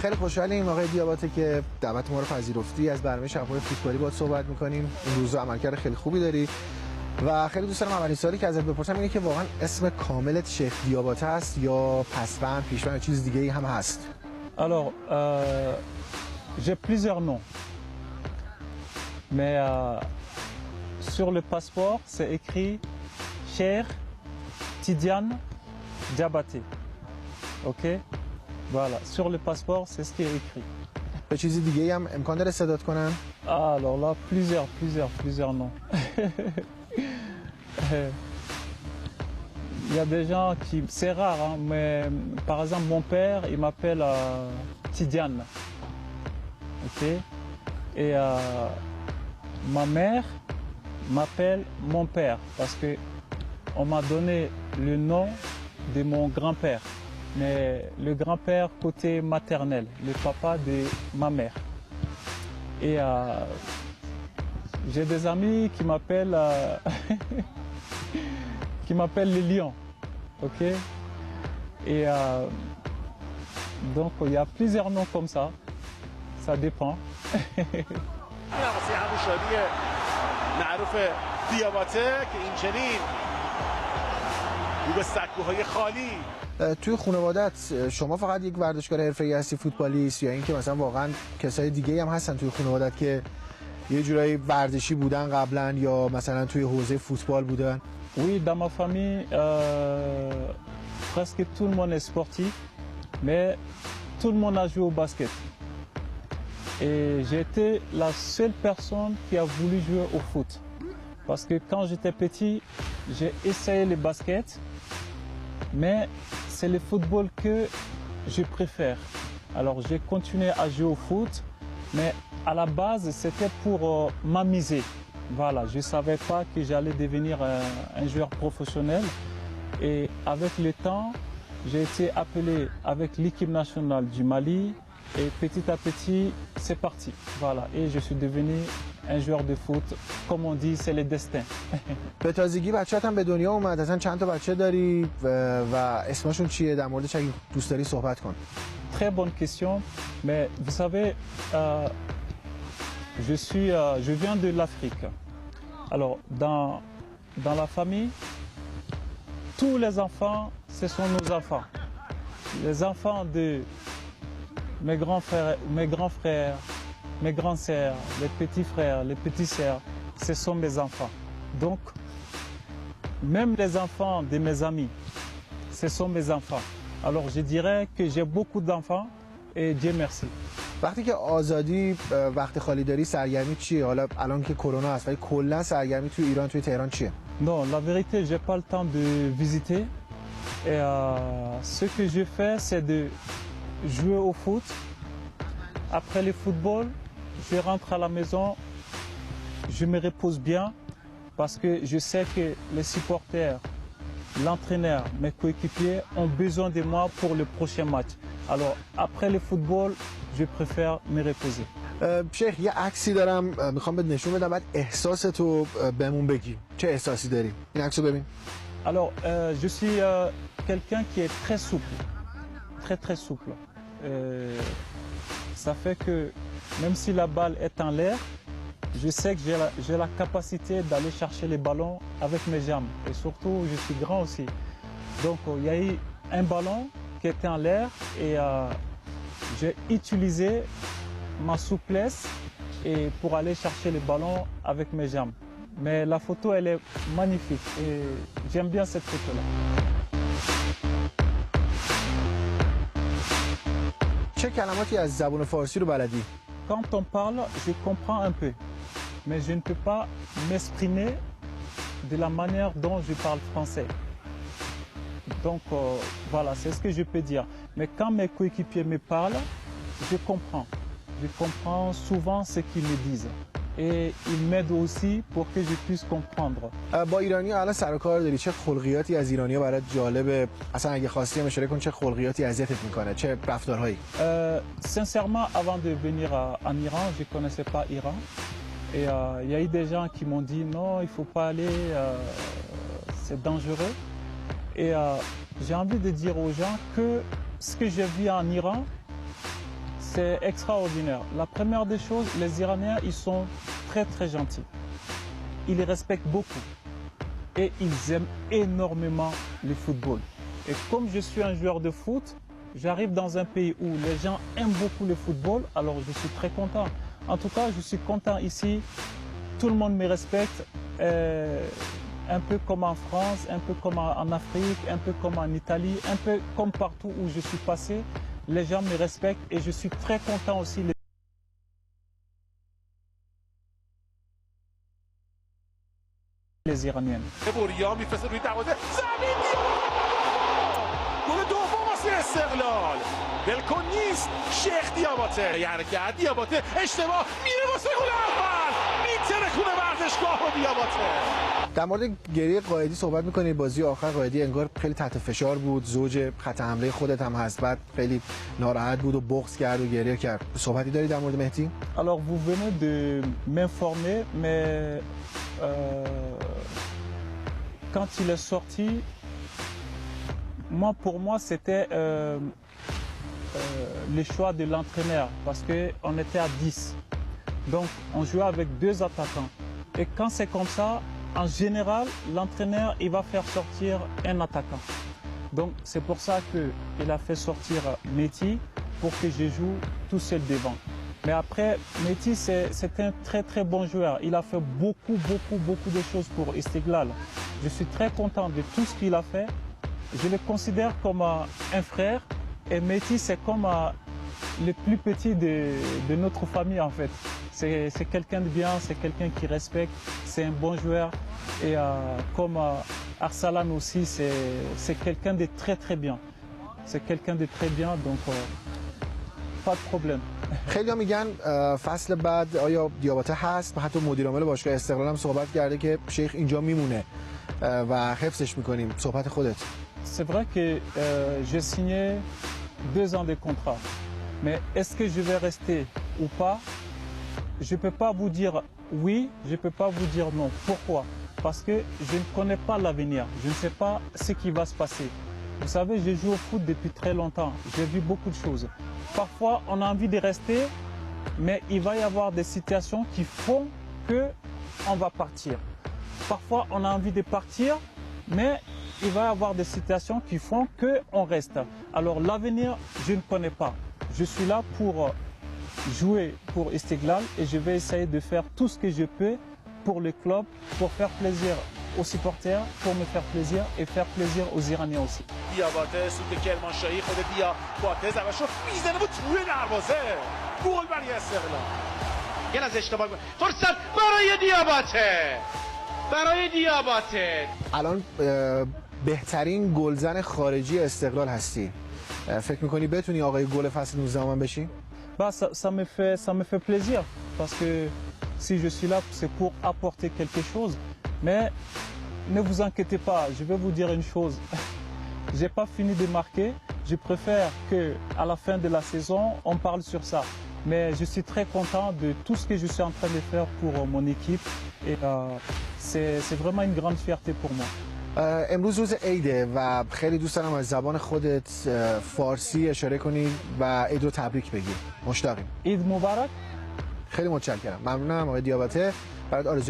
خیلی خوشحالیم آقای دیاباته که دعوت ما رو پذیرفتی. از برنامه شب‌های فوتبالی باهات صحبت می‌کنیم. این روزا عملکرد خیلی خوبی داری و خیلی دوست دارم اولین سوالی که ازت بپرسم اینه که واقعا اسم کاملت شیخ دیاباته است یا پسوند، پیشوند یا چیز دیگه‌ای هم هست؟ Alors, j'ai plusieurs noms, mais sur le passeport, c'est écrit Cheikh Tidiane Diabaté. Ok? Voilà, sur le passeport, c'est ce qui est écrit. به چیز دیگه‌ای هم امکان داره صدات کنن؟ Alors là, plusieurs noms. Il y a des gens qui, c'est rare, hein, mais par exemple mon père, il m'appelle Tidiane, ok, et ma mère m'appelle mon père parce que on m'a donné le nom de mon grand-père, mais le grand-père côté maternel, le papa de ma mère. Et j'ai des amis qui m'appellent qui m'appellent les lions, ok. Et donc il y a plusieurs noms comme ça dépend. توی خانوادت شما فقط یک ورزشکار حرفه‌ای هستی فوتبالیست یا اینکه مثلا واقعا کسای دیگه هم هستن توی خانوادت که یه جورایی ورزشی بودن قبلا یا مثلا توی حوزه فوتبال بودن؟ Oui, dans ma famille, presque tout le monde est sportif, mais tout le monde a joué au basket. Et j'ai été la seule personne qui a voulu jouer au foot. Parce que quand j'étais petit, j'ai essayé le basket, mais c'est le football que je préfère. Alors j'ai continué à jouer au foot, mais à la base c'était pour m'amuser. Voilà, je ne savais pas que j'allais devenir un joueur professionnel. Et avec le temps, j'ai été appelé avec l'équipe nationale du Mali. Et petit à petit, c'est parti. Voilà, et je suis devenu un joueur de foot. Comme on dit, c'est le destin. به تازگی بچه‌ت هم به دنیا اومد. اصلا چند تا بچه داری و اسمشون چیه؟ در موردش اگه دوست داری صحبت کن. Très bonne question. Mais vous savez, je viens de l'Afrique. Alors, dans la famille, tous les enfants, ce sont nos enfants. Les enfants de mes grands frères, mes grandes sœurs, les petits frères, les petites sœurs, ce sont mes enfants. Donc, même les enfants de mes amis, ce sont mes enfants. Alors, je dirais que j'ai beaucoup d'enfants et Dieu merci. وقتی که آزادی وقت خالی داری سرگرمی چیه؟ حالا الان که کرونا هست ولی کلا سرگرمی تو ایران توی تهران چیه؟ Non, la vérité, j'ai pas le temps de visiter. Et ce que je fais, c'est de jouer au foot. Après le football, je rentre à la maison, je me repose bien parce que je sais que les supporters, l'entraîneur, mes coéquipiers ont besoin de moi pour le prochain match. Alors, après le football, je préfère me reposer. شیخ یه عکسی دارم میخوام بهت نشون بدم بعد احساستو بهمون بگی. چه احساسی داری؟ این عکسو ببین. Alors, je suis quelqu'un qui est très souple, très souple. Ça fait que même si la balle est en l'air, je sais que j'ai la capacité d'aller chercher les ballons avec mes jambes. Et surtout, je suis grand aussi. Donc, il y a eu un ballon qui était en l'air et j'ai utilisé ma souplesse et pour aller chercher le ballon avec mes jambes. Mais la photo, elle est magnifique et j'aime bien cette photo-là. چه کلماتی از زبان فارسی رو بلدی؟ Quand on parle, je comprends un peu, mais je ne peux pas m'exprimer de la manière dont je parle français. Donc voilà, c'est ce que je peux dire. Mais quand mes coéquipiers me parlent, je comprends. Je comprends souvent ce qu'ils me disent. Et ils m'aident aussi pour que je puisse comprendre. با ایرانی‌ها الان سر و کار داری، چه خلقیاتی از ایرانی‌ها برات جالبه؟ اصلا اگه خواستی هم اشاره کن چه خلقیاتی اذیتت میکنه، چه رفتارهایی؟ Sincèrement, avant de venir en Iran, je ne connaissais pas Iran. Et il y a eu des gens qui m'ont dit non, il ne faut pas aller, c'est dangereux. Et j'ai envie de dire aux gens que ce que j'ai vu en Iran, c'est extraordinaire. La première des choses, les Iraniens, ils sont très très gentils. Ils les respectent beaucoup et ils aiment énormément le football. Et comme je suis un joueur de foot, j'arrive dans un pays où les gens aiment beaucoup le football, alors je suis très content. En tout cas, je suis content ici. Tout le monde me respecte, un peu comme en France, un peu comme en Afrique, un peu comme en Italie, un peu comme partout où je suis passé. Les gens me respectent et je suis très content aussi. Les Iraniennes. گل دوم واسه استقلال بلکن نیست شیخ دیاباته یه حرکت دیاباته اشتباه میره واسه گل اول میترکونه ورزشگاه رو دیاباته. در مورد گریه قائدی صحبت می‌کنی. بازی آخر قائدی انگار خیلی تحت فشار بود، زوج خط حمله خودت هم هست، بعد خیلی ناراحت بود و بغض کرد و گریه کرد. صحبتی داری در مورد مهدی؟ Alors vous venez de m'informer mais quand il est sorti, pour moi, c'était le choix de l'entraîneur parce qu'on était à 10. Donc, on jouait avec 2 attaquants. Et quand c'est comme ça, en général, l'entraîneur, il va faire sortir un attaquant. Donc, c'est pour ça qu'il a fait sortir Mehdi pour que je joue tout seul devant. Mais après, Mehdi, c'est un très très bon joueur. Il a fait beaucoup de choses pour Istiklal. Je suis très content de tout ce qu'il a fait. Je le considère comme un frère et Mehdi c'est comme le plus petit de notre famille en fait. C'est quelqu'un de bien, c'est quelqu'un qui respecte, c'est un bon joueur et comme Arsalan aussi c'est quelqu'un de très bien. C'est quelqu'un de très bien donc pas de problème. خیلی میگن فصل بعد آیا دیاباته هست و حتی مدیر عامل باشگاه استقلال هم صحبت کرده که شیخ اینجا میمونه و حفظش میکنیم. صحبت خودت. C'est vrai que j'ai signé 2 ans de contrat. Mais est-ce que je vais rester ou pas? Je ne peux pas vous dire oui, je ne peux pas vous dire non. Pourquoi? Parce que je ne connais pas l'avenir. Je ne sais pas ce qui va se passer. Vous savez, je joue au foot depuis très longtemps. J'ai vu beaucoup de choses. Parfois, on a envie de rester, mais il va y avoir des situations qui font qu'on va partir. Parfois, on a envie de partir, mais il va y avoir des situations qui font qu'on reste. Alors l'avenir, je ne connais pas. Je suis là pour jouer pour Istiklal et je vais essayer de faire tout ce que je peux pour le club, pour faire plaisir aux supporters, pour me faire plaisir et faire plaisir aux Iraniens aussi. دیاباته سود کرمانشاهی خود دیاباته زمشو میزنه و توی دروازه گل برای استقلال. یه از اشتباه فرصت برای دیاباته. برای دیاباته. الان بهترین گلزن خارجی استقلال هستی. فکر میکنی بتونی آقای گل فصل 19 من بشی؟ Bah, ça me fait plaisir parce que si je suis là, c'est pour apporter quelque chose. Mais ne vous inquiétez pas, je vais vous dire une chose. J'ai pas fini de marquer. Je préfère que à la fin de la saison, on parle sur ça. Mais je suis très content de tout ce que je suis en train de faire pour mon équipe et c'est vraiment une grande fierté pour moi. امروز روز عیده و خیلی دوست دارم از زبان خودت فارسی اشاره کنی و عید رو تبریک بگی. مشتاقیم. عید مبارک. خیلی متشکرم. ممنونم آقای دیاباته. برات آرزو